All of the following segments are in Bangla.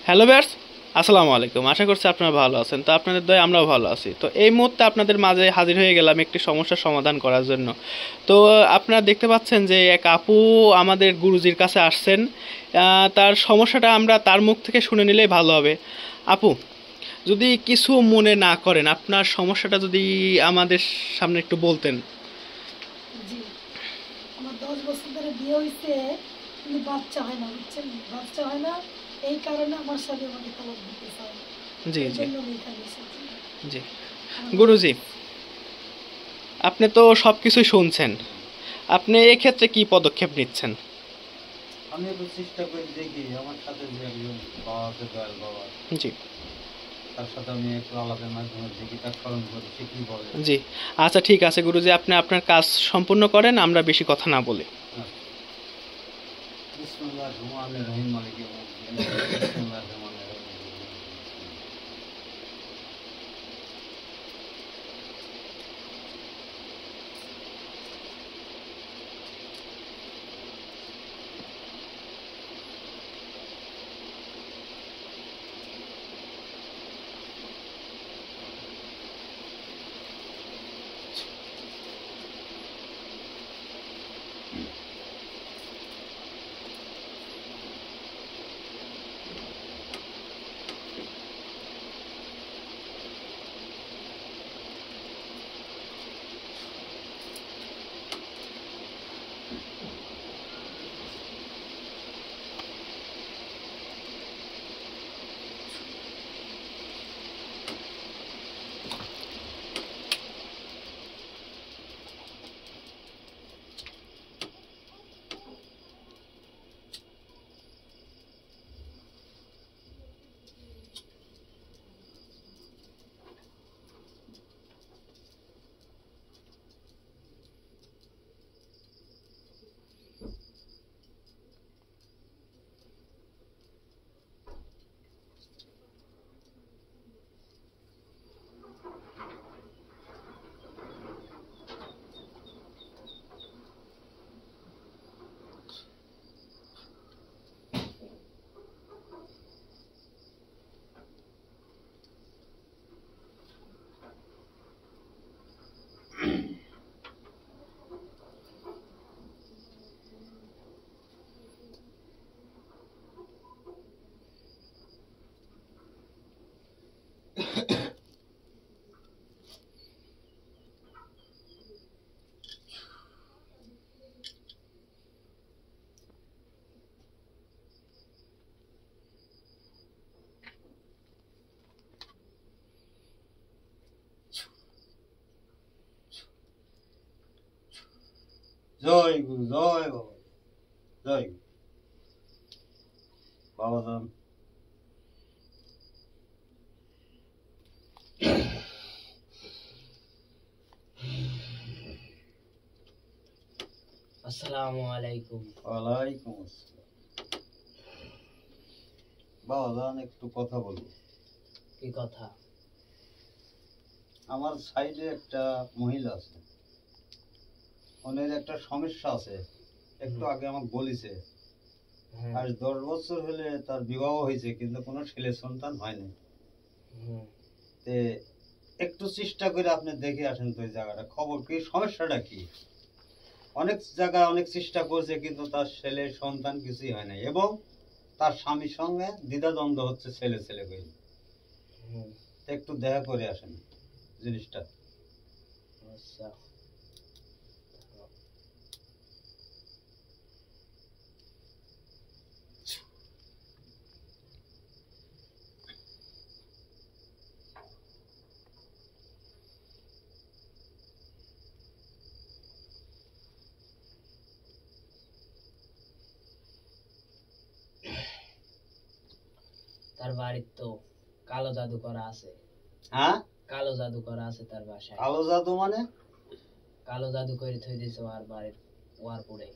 হ্যালো ভিউয়ার্স, আসসালামু আলাইকুম। আশা করছি আপনারা ভালো আছেন। তো আপনাদের দয়ায় আমরাও ভালো আছি। তো এই মুহূর্তে আপনাদের মাঝে হাজির হয়ে গেলাম একটি সমস্যার সমাধান করার জন্য। তো আপনারা দেখতে পাচ্ছেন যে এক আপু আমাদের গুরুজির কাছে আসছেন। তার সমস্যাটা আমরা তার মুখ থেকে শুনে নিলেই ভালো হবে। আপু, যদি কিছু মনে না করেন, আপনার সমস্যাটা যদি আমাদের সামনে একটু বলতেন। জি, আমার 10 বছর ধরে বিয়ে হয়েছে, কিন্তু বাচ্চা হয় না, বুঝছেন? বাচ্চা হয় না, এই কারণে আমার স্বামী আমাকে তালাক দিতে চায়। জি এই জি জন্য আমি এখানে এসেছি। জি। আমার গুরুজি, আপনি তো সব কিছুই শুনছেন। আপনি এক্ষেত্রে কি পদক্ষেপ নিচ্ছেন? আমি একটু চেষ্টা করে দেখি আমার সাথে যে একজন বাবা আছে দয়াল বাবা, জি তার সাথে আমি একটু আলাপের মাধ্যমে দেখি, তার স্মরণ করি সে কি বলে। জি। আচ্ছা, ঠিক আছে গুরুজি, আপনি আপনার কাজ সম্পূর্ণ করেন, আমরা বেশি কথা না বলি। হ্যাঁ। বিসমিল্লাহির রহমানির রহিম, মালিকি ইয়াউমিদ্দিন, বিসমিল্লাহির রহমানির রহিম। জয় গুরু, জয় বাবা, জয় গুরু। বাবা যান, আসসালামু আলাইকুম। ওয়ালাইকুম আসসালাম। বাবা যান, একটু কথা বলবো। কি কথা? আমার সাইডে একটা মহিলা আছে, ওনার একটা সমস্যা আছে, একটু আগে আমাকে বলেছে। হ্যাঁ, আজ 10 বছর হলে তার বিবাহ হয়েছে, কিন্তু কোনো ছেলে সন্তান হয়নি। হুম। তে একটু চেষ্টা করে আপনি দেখে আসেন তো এই জায়গাটা, খবর কি, সমস্যাটা কি। অনেক জায়গায় অনেক চেষ্টা করছে, কিন্তু তার ছেলে সন্তান কিছুই হয় নাই, এবং তার স্বামীর সঙ্গে দ্বিধাদ্বন্দ্ব হচ্ছে ছেলে ছেলে করে। হুম, একটু দেখা করে আসেন জিনিসটা। আচ্ছা। তার বাড়ির তো কালো জাদু করা আছে। হ্যাঁ, কালো জাদু করা আছে তার বাসায়। কালো জাদু মানে? কালো জাদু করে থই দিছে ওর বাড়ির ওয়ার পরে।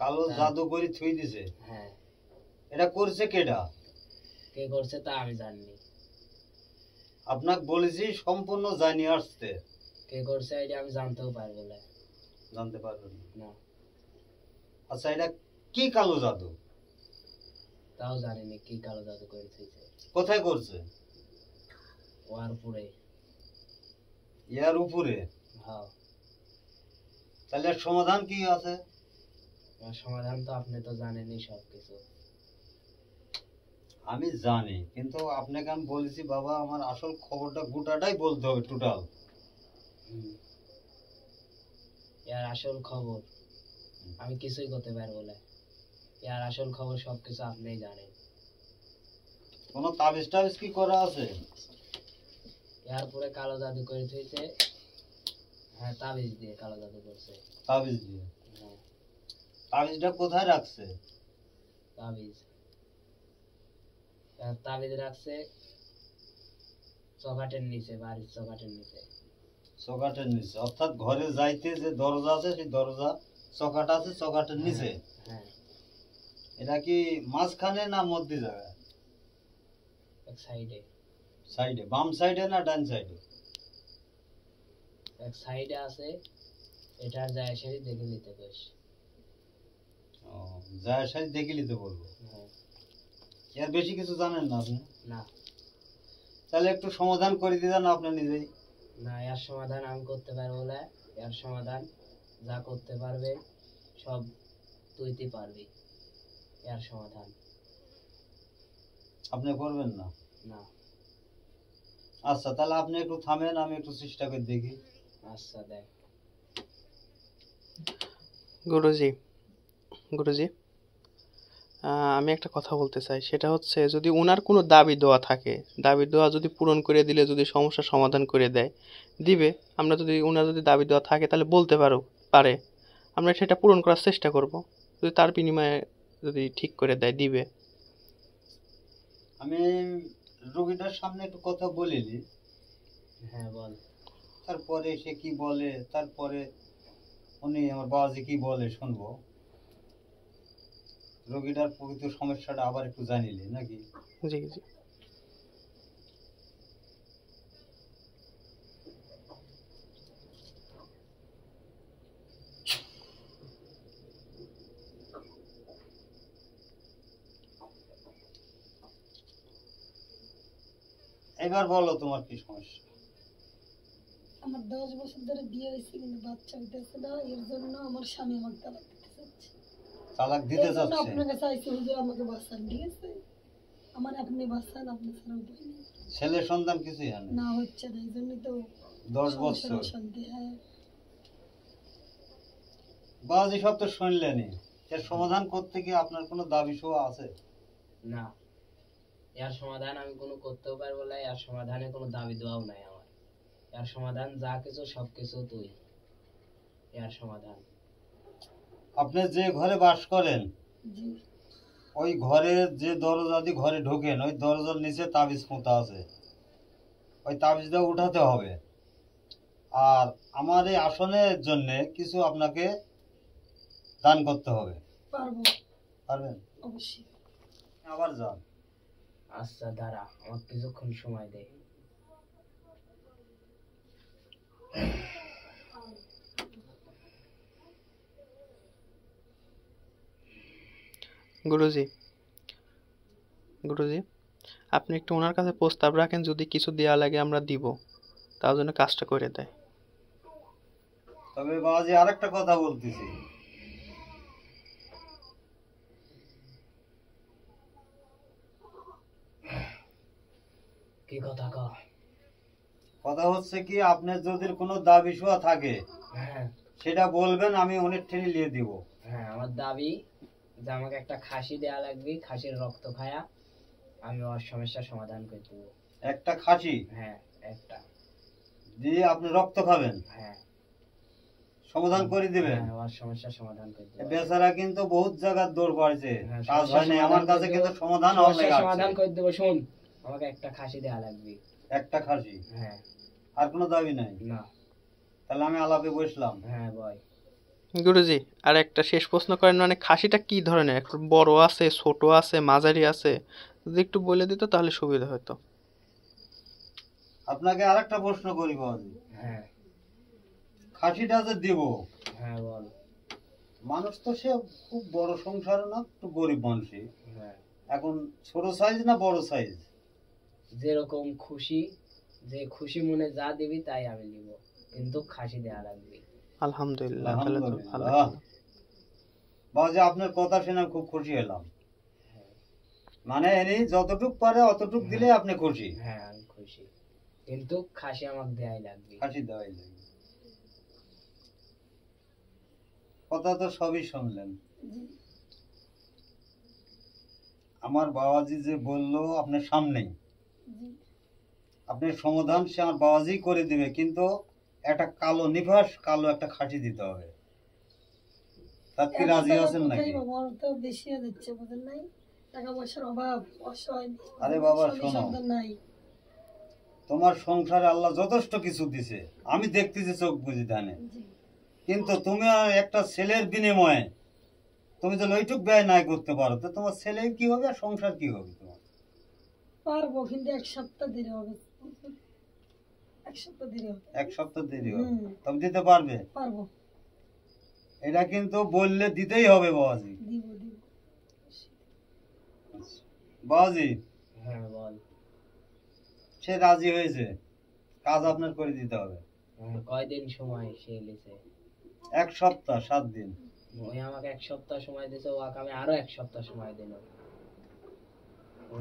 কালো জাদু করে থুই দিছে? হ্যাঁ, এটা করছে কেডা? কে করছে তা আমি জানিনি। আপনাকে বলেছি সম্পূর্ণ জানিয়ে আসতে। কে করছে এটা আমি জানতেও পারবো না। জানতে পারবেন না? না, আচ্ছা, এটা কি কালো জাদু? তাও জানিনি কি কালো জাদু করে থইছে। কোথায় করছে? ওয়ার উপরে। ইয়ার উপরে? হ্যাঁ। তাহলে এর সমাধান কি আছে? আর সমাধান তো আপনি তো জানেনই সবকিছু। আমি জানি, কিন্তু আপনাকে আমি বলেছি বাবা আমার আসল খবরটা গোটাটাই বলতে হবে টোটাল। ইয়ার আসল খবর আমি কিছুই করতে পারবো না। ইয়ার আসল খবর সবকিছু আপনিই জানেন। কোনো তাবিজ টাবিজ কি করা আছে? ইয়ার পরে কালো জাদু করে থইছে। হ্যাঁ, তাবিজ দিয়ে কালো জাদু করছে। তাবিজ দিয়ে? হ্যাঁ, তাবিজটা কোথায় রাখছে? তাবিজ তাবিজ রাখছে চকাটের নিচে, বাড়ির চকাটের নিচে। চকাটের নিচে? অর্থাৎ ঘরে যাইতে যে দরজা আছে সেই দরজা চকাট আছে চকাটের নিচে? হ্যাঁ। এটা কি মাঝখানে না মধ্যে জায়গায়? এক সাইডে। সাইডে? বাম সাইডে না ডান সাইডে? এক সাইডে আছে। এটা যায় সেই দেখে নিতে বেশ। ও, যায় সাইড দেখে নিতে বলবো? হ্যাঁ। এর বেশি কিছু জানেন না আপনি? না। তাহলে একটু সমাধান করে দিতেন আপনি নিজেই। না, এর সমাধান আমি করতে পারবো না। এর সমাধান যা করতে পারবে সব তুইতে পারবি। এর সমাধান আপনি করবেন না? না। আচ্ছা, তাহলে আপনি একটু থামেন, আমি একটু চেষ্টা করে দেখি। আচ্ছা, দেখ। গুরুজি, গুরুজি, আমি একটা কথা বলতে চাই, সেটা হচ্ছে যদি ওনার কোনো দাবি দেওয়া থাকে, দাবি দেওয়া যদি পূরণ করে দিলে যদি সমস্যার সমাধান করে দেয়, দিবে। আমরা যদি ওনার যদি দাবি দেওয়া থাকে তাহলে বলতে পারে, আমরা সেটা পূরণ করার চেষ্টা করব। যদি তার বিনিময়ে যদি ঠিক করে দেয়, দিবে। আমি রোগীটার সামনে একটু কথা বলিনি, হ্যাঁ, বল। তারপরে সে কি বলে, তারপরে উনি আমার বাবাজি কি বলে শুনবো। রোগীটার প্রকৃত সমস্যাটা আবার একটু জানিলে নাকি? জি জি। এবার বলো তোমার কি সমস্যা? আমার 10 বছর ধরে বিয়ে হয়েছে কিন্তু বাচ্চা হইতেছে না, এর জন্য আমার স্বামী আমাকে তালাক দিতে চাচ্ছে। তালাক দিতে এর জন্য চাচ্ছে? আপনার কাছে আইছি, হুজুর আমাকে বাঁচান, ঠিক আছে? আমার আপনি বাঁচান, আপনি ছাড়া উপায় নেই। ছেলে সন্তান কিছুই হয় না? না হচ্ছে না, এই জন্যই তো 10 সংসার বছর? অশান্তি। হ্যাঁ। বাবাজি সব তো শুনলেনি, এর সমাধান করতে গিয়ে আপনার কোনো দাবি সহ আছে? না, এর সমাধান আমি কোনো করতেও পারবো না। এর সমাধানে কোনো দাবি দেওয়াও নাই আমার। এর সমাধান যা কিছু সবকিছু তুই। এর সমাধান আপনি যে ঘরে বাস করেন জি। ওই ঘরের যে দরজা দিয়ে ঘরে ঢোকেন ওই দরজার নিচে তাবিজ পোঁতা আছে, ওই তাবিজটা উঠাতে হবে। আর আমার এই আসনের জন্য কিছু আপনাকে দান করতে হবে। পারবো। পারবেন? অবশ্যই। আবার যান। আচ্ছা, দাঁড়া, আমার কিছুক্ষণ সময় দে। গুরুজি, গুরুজি, আপনি একটু ওনার কাছে প্রস্তাব রাখেন, যদি কিছু দেওয়া লাগে আমরা দিব, তার জন্য কাজটা করে দেয়। তবে বাবাজি আরেকটা কথা বলতেছি, কি কথা ক? কথা হচ্ছে কি আপনার যদি কোনো দাবি সহ থাকে হ্যাঁ। সেটা বলবেন, আমি অনেক ঠেলে নিয়ে দিব। হ্যাঁ, আমার দাবি যে আমাকে একটা খাসি দেয়া লাগবে। খাসির রক্ত খায়া আমি ওর সমস্যার সমাধান করে দেবো। একটা খাসি? হ্যাঁ, একটা দিয়ে আপনি রক্ত খাবেন? হ্যাঁ। সমাধান করে দিবেন? হ্যাঁ, ওর সমস্যার সমাধান করে দেবো। বেচারা কিন্তু বহুত জায়গার দৌড় পাড়ছে, হ্যাঁ, কাজ সমস্যার হয়নি, সমাধান আমার করে কাছে দেবো। কিন্তু সমাধান সমস্যার অনেক সমাধান আছে। করে দেবো। শোন, আমাকে একটা খাসি দেয়া লাগবে। একটা খাসি? হ্যাঁ। আর কোনো দাবি নাই? না। তাহলে আমি আলাপে বসলাম। হ্যাঁ, বয়। গুরুজি, আর একটা শেষ প্রশ্ন করেন, মানে খাসিটা কি ধরনের, একটু বড় আছে, ছোট আছে, মাঝারি আছে? যদি একটু বলে দিত তাহলে সুবিধা হতো। আপনাকে আরেকটা প্রশ্ন করি বাবাজি, হ্যাঁ। খাসিটা যে দিব, হ্যাঁ, বল। মানুষ তো সে খুব বড় সংসার না, একটু গরিব মানুষই, হ্যাঁ। এখন ছোট সাইজ না বড় সাইজ? যেরকম খুশি, যে খুশি মনে যা দিবি তাই আমি নিব, কিন্তু খাসি দেয়া লাগবে। আলহামদুলিল্লাহ, তাহলে তো ভালো। আলহামদুলিল্লাহ। বাবাজি আপনার কথা শুনে খুব খুশি হলাম। মানে এনি যতটুক পারে অতটুক দিলে আপনি খুশি? হ্যাঁ আমি খুশি, কিন্তু খাসি আমাকে দেয়াই লাগবে। খাসি দেওয়াই লাগবে। কথা তো সবই শুনলেন। জি আমার বাবাজি যে বললো আপনার সামনেই, জি আপনার সমাধান সে আমার বাবাজি করে দিবে, কিন্তু একটা কালো নিভাস কালো একটা খাসি দিতে হবে। তার কি এত রাজি টাকা আছেন কোথায় নাকি? পাবো? আমার তো বেশি হয়ে যাচ্ছে, বুঝেন নাই? টাকা পয়সার অভাব, অসহায়, আরে বাবা স্বামী শোনো, সন্তান নাই। তোমার সংসারে আল্লাহ যথেষ্ট কিছু দিছে, আমি দেখতেছি চোখ বুঝি ধানে, জি কিন্তু তুমি আর একটা ছেলের বিনিময়ে তুমি যদি ওইটুক ব্যয় নাই করতে পারো, তো তোমার ছেলে কি হবে আর সংসার কি হবে তোমার? পারবো, কিন্তু 1 সপ্তাহ দেরি হবে। 1 সপ্তাহ দেরি হবে। 1 সপ্তাহ দেরি হবে, হুম। তুমি দিতে পারবে? পারবো, এটা কিন্তু বললে দিতেই হবে বাবাজি। দিব দিব। বাবাজি হ্যাঁ বল। সে রাজি হয়েছে, কাজ আপনার করে দিতে হবে। হ্যাঁ, কয়দিন সময় সে লিছে? 1 সপ্তাহ 7 দিন। ওই আমাকে 1 সপ্তাহ সময় দিছে, ওকে আমি আরো 1 সপ্তাহ সময় দিল।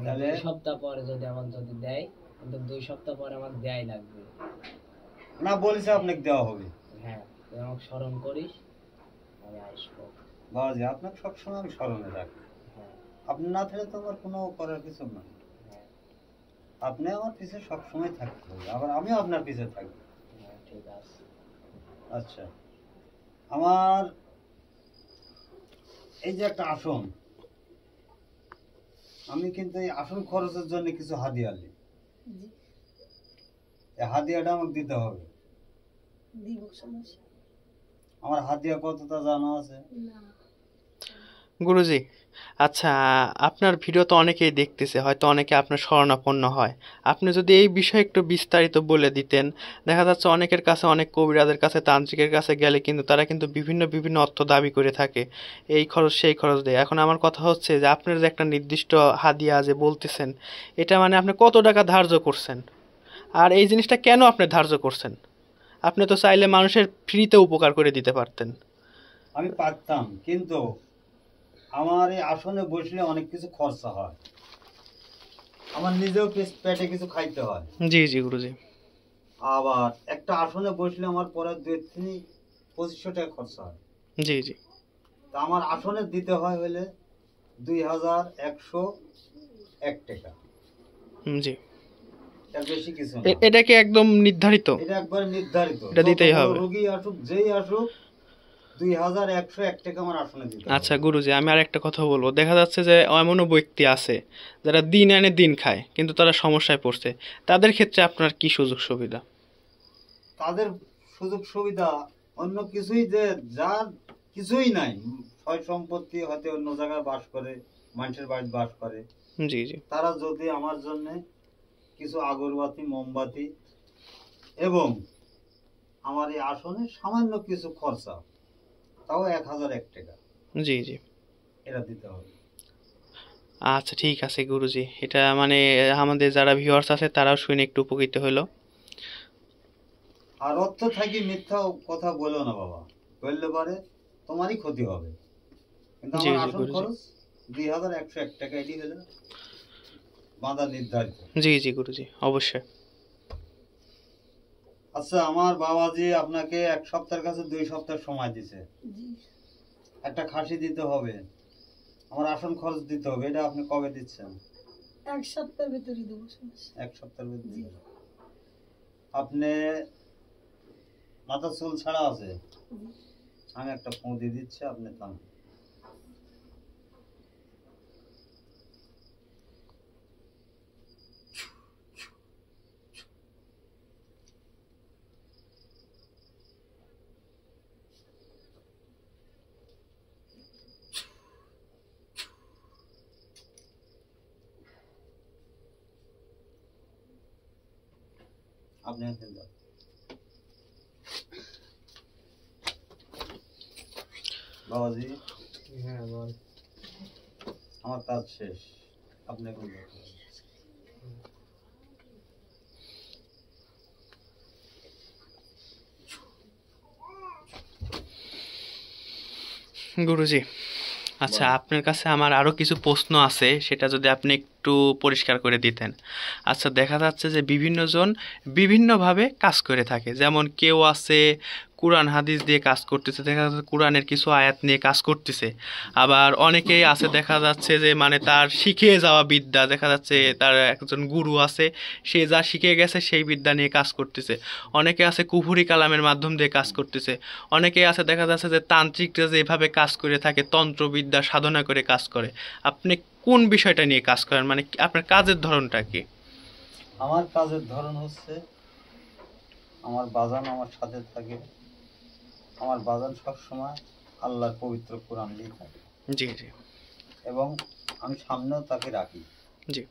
তাহলে 2 সপ্তাহ পরে যদি আমাকে যদি দেয়, কিন্তু 2 সপ্তাহ পরে আমাকে দেয়াই লাগবে। না বলেছে আপনাকে দেওয়া হবে। হ্যাঁ, তুই আমাকে স্মরণ করিস, আমি আসবো। বাবাজি আপনাকে সবসময় আমি স্মরণে রাখি। হ্যাঁ আপনি না থাকলে তো আমার কোনো করার কিছু না। হ্যাঁ আপনি আমার পিছে সবসময় থাকতে হবে, আবার আমিও আপনার পিছে থাকবো। হ্যাঁ, ঠিক আছে। আচ্ছা, আমার এই যে একটা আসন, আমি কিন্তু এই আসন খরচের জন্য কিছু হাদিয়া নিই। জি এই হাদিয়াটা আমাকে দিতে হবে। দিব, সমস্যা আমার হাদিয়া কতটা জানা আছে? না। গুরুজি, আচ্ছা, আপনার ভিডিও তো অনেকেই দেখতেছে, হয়তো অনেকে আপনার শরণাপন্ন হয়। আপনি যদি এই বিষয়ে একটু বিস্তারিত বলে দিতেন। দেখা যাচ্ছে অনেকের কাছে, অনেক কবিরাজের কাছে, তান্ত্রিকের কাছে গেলে কিন্তু তারা কিন্তু বিভিন্ন বিভিন্ন অর্থ দাবি করে থাকে, এই খরচ সেই খরচ দেয়। এখন আমার কথা হচ্ছে যে আপনার যে একটা নির্দিষ্ট হাদিয়া যে বলতেছেন, এটা মানে আপনি কত টাকা ধার্য করছেন, আর এই জিনিসটা কেন আপনি ধার্য করছেন? আপনি তো চাইলে মানুষের ফ্রিতে উপকার করে দিতে পারতেন। আমি পারতাম, কিন্তু আমার এই আসনে বসলে অনেক কিছু খরচা হয়, আমার নিজেও পেটে কিছু খাইতে হয়। জি জি গুরুজি। আবার একটা আসনে বসলে আমার পরে 2-2500 টাকা খরচা হয়। জি জি। তা আমার আসনে দিতে হয় হলে 2101 টাকা। জি। এর বেশি কিছু না। এটা কি একদম নির্ধারিত? এটা একবার নির্ধারিত, এটা দিতেই যত বড় হবে। রোগী আসুক, যেই আসুক, 2101 টাকা আমার আসনে দিতে হবে। আচ্ছা গুরুজি, আমি আর একটা কথা বলবো। দেখা যাচ্ছে যে এমনও ব্যক্তি আছে যারা দিন আনে দিন খায়, কিন্তু তারা সমস্যায় পড়ছে, তাদের ক্ষেত্রে আপনার কি সুযোগ সুবিধা? তাদের সুযোগ সুবিধা অন্য কিছুই, যে যার কিছুই নাই, সয় সম্পত্তি হয়তো অন্য জায়গায় বাস করে, মানুষের বাড়িতে বাস করে, জি জি। তারা যদি আমার জন্য কিছু আগরবাতি, মোমবাতি এবং আমার এই আসনে সামান্য কিছু খরচা, তাও 1001 টাকা, জি জি। এটা দিতে হবে। আচ্ছা ঠিক আছে গুরুজি, এটা মানে আমাদের যারা ভিউয়ার্স আছে তারাও শুনে একটু উপকৃত হলো। আর অর্থ থাকি মিথ্যা কথা বলো না বাবা, বললে পারে তোমারই ক্ষতি হবে। কিন্তু জি আমার জি আসন গুরুজি। খরচ 2101 টাকা, এটি হলে বাঁধা নির্ধারিত। জি জি গুরুজি, অবশ্যই। আচ্ছা, আমার বাবাজি আপনাকে 1 সপ্তাহের কাছে 2 সপ্তাহ সময় দিছে, জি একটা খাসি দিতে হবে, আমার আসন খরচ দিতে হবে, এটা আপনি কবে দিচ্ছেন? 1 সপ্তাহের ভিতরে দেবো, সমস্যা। 1 সপ্তাহের ভিতরে জি। দিবেন। আপনি মাথা চুল ছাড়া আছে, জি। আমি একটা ফোঁ দিয়ে দিচ্ছি, আপনি থাম। আপনি এখানে যান। বাবাজি হ্যাঁ বল। আমার কাজ শেষ, আপনাকে উল্লেখ করি। গুরুজি, আচ্ছা বলেন। আপনার কাছে আমার আরো কিছু প্রশ্ন আছে, সেটা যদি আপনি একটু পরিষ্কার করে দিতেন। আচ্ছা, দেখা যাচ্ছে যে বিভিন্ন জন বিভিন্নভাবে কাজ করে থাকে, যেমন কেউ আছে কোরআন হাদিস দিয়ে কাজ করতেছে, দেখা যাচ্ছে কোরআনের কিছু আয়াত নিয়ে কাজ করতেছে। আবার অনেকেই আছে দেখা যাচ্ছে যে মানে তার শিখে যাওয়া বিদ্যা, দেখা যাচ্ছে তার একজন গুরু আছে, সে যা শিখে গেছে সেই বিদ্যা নিয়ে কাজ করতেছে। অনেকে আছে কুফরি কালামের মাধ্যম দিয়ে কাজ করতেছে। অনেকে আছে দেখা যাচ্ছে যে তান্ত্রিকরা যেভাবে কাজ করে থাকে, তন্ত্রবিদ্যা সাধনা করে কাজ করে। আপনি কোন বিষয়টা নিয়ে কাজ করেন, মানে আপনার কাজের ধরনটা কি? আমার কাজের ধরন হচ্ছে, আমার বাজান আমার সাথে থাকে, আমার বাজান সবসময় আল্লাহর পবিত্র কোরআন দিয়ে থাকে, জি জি এবং আমি সামনেও তাকে রাখি। জি।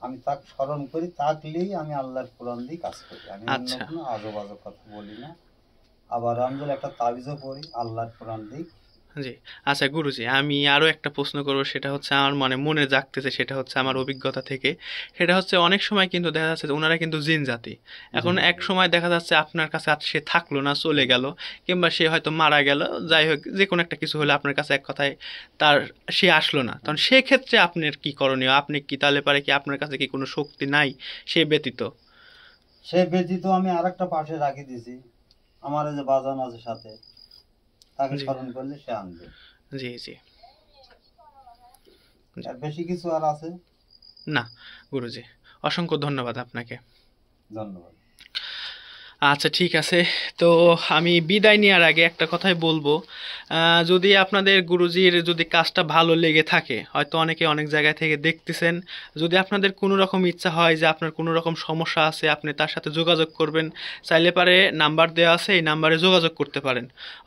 আমি তাকে স্মরণ করি, তাকলেই আমি আল্লাহর কোরআন দিয়ে কাজ করি, আমি অন্য আচ্ছা। কোনো আজব আজব কথা বলি না। আবার আমি যদি একটা তাবিজও পড়ি আল্লাহর কোরআন দিয়ে। জি। আচ্ছা গুরুজি, আমি আরো একটা প্রশ্ন করবো, সেটা হচ্ছে আমার মনে জাগতেছে, সেটা হচ্ছে আমার অভিজ্ঞতা থেকে। সেটা হচ্ছে অনেক সময় কিন্তু দেখা যাচ্ছে যে ওনারা কিন্তু জিন জাতি। এখন এক সময় দেখা যাচ্ছে আপনার কাছে আর সে থাকলো না, চলে গেল, কিংবা সে হয়তো মারা গেল, যাই হোক যে কোনো একটা কিছু হলে আপনার কাছে এক কথায় তার সে আসলো না, তখন সেক্ষেত্রে আপনার কি করণীয়? আপনি কি তাহলে পারে কি আপনার কাছে কি কোনো শক্তি নাই সে ব্যতীত? সে ব্যতীত আমি আর একটা পাশে রাখি দিছি, আমার এই যে বাজান আছে সাথে, তাকে জি স্মরণ করলে সে আনবে। জি জি। আর বেশি কিছু আর আছে? না গুরুজি, অসংখ্য ধন্যবাদ আপনাকে। ধন্যবাদ। আচ্ছা ঠিক আছে। তো আমি বিদায় নেওয়ার আগে একটা কথাই বলবো, যদি আপনাদের গুরুজির যদি কাজটা ভালো লেগে থাকে, হয়তো অনেকে অনেক জায়গা থেকে দেখতেছেন, যদি আপনাদের কোনো রকম ইচ্ছা হয় যে আপনার কোনো রকম সমস্যা আছে, আপনি তার সাথে যোগাযোগ করবেন, চাইলে পারে নাম্বার দেওয়া আছে, এই নাম্বারে যোগাযোগ করতে পারেন।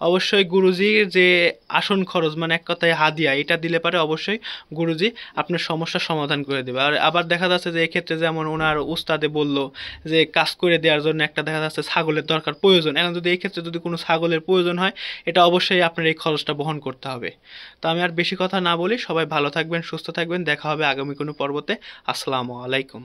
অবশ্যই গুরুজির যে আসন খরচ, মানে এক কথায় হাদিয়া, এটা দিলে পারে অবশ্যই গুরুজি আপনার সমস্যার সমাধান করে দেবে। আর আবার দেখা যাচ্ছে যে এক্ষেত্রে যেমন ওনার উস্তাদে বলল যে কাজ করে দেওয়ার জন্য একটা দেখা যাচ্ছে ছাগলের দরকার প্রয়োজন, এখন যদি এই ক্ষেত্রে যদি কোনো ছাগলের প্রয়োজন হয়, এটা অবশ্যই আপনার এই খরচটা বহন করতে হবে। তো আমি আর বেশি কথা না বলি, সবাই ভালো থাকবেন, সুস্থ থাকবেন, দেখা হবে আগামী কোনো পর্বতে। আসসালামু আলাইকুম।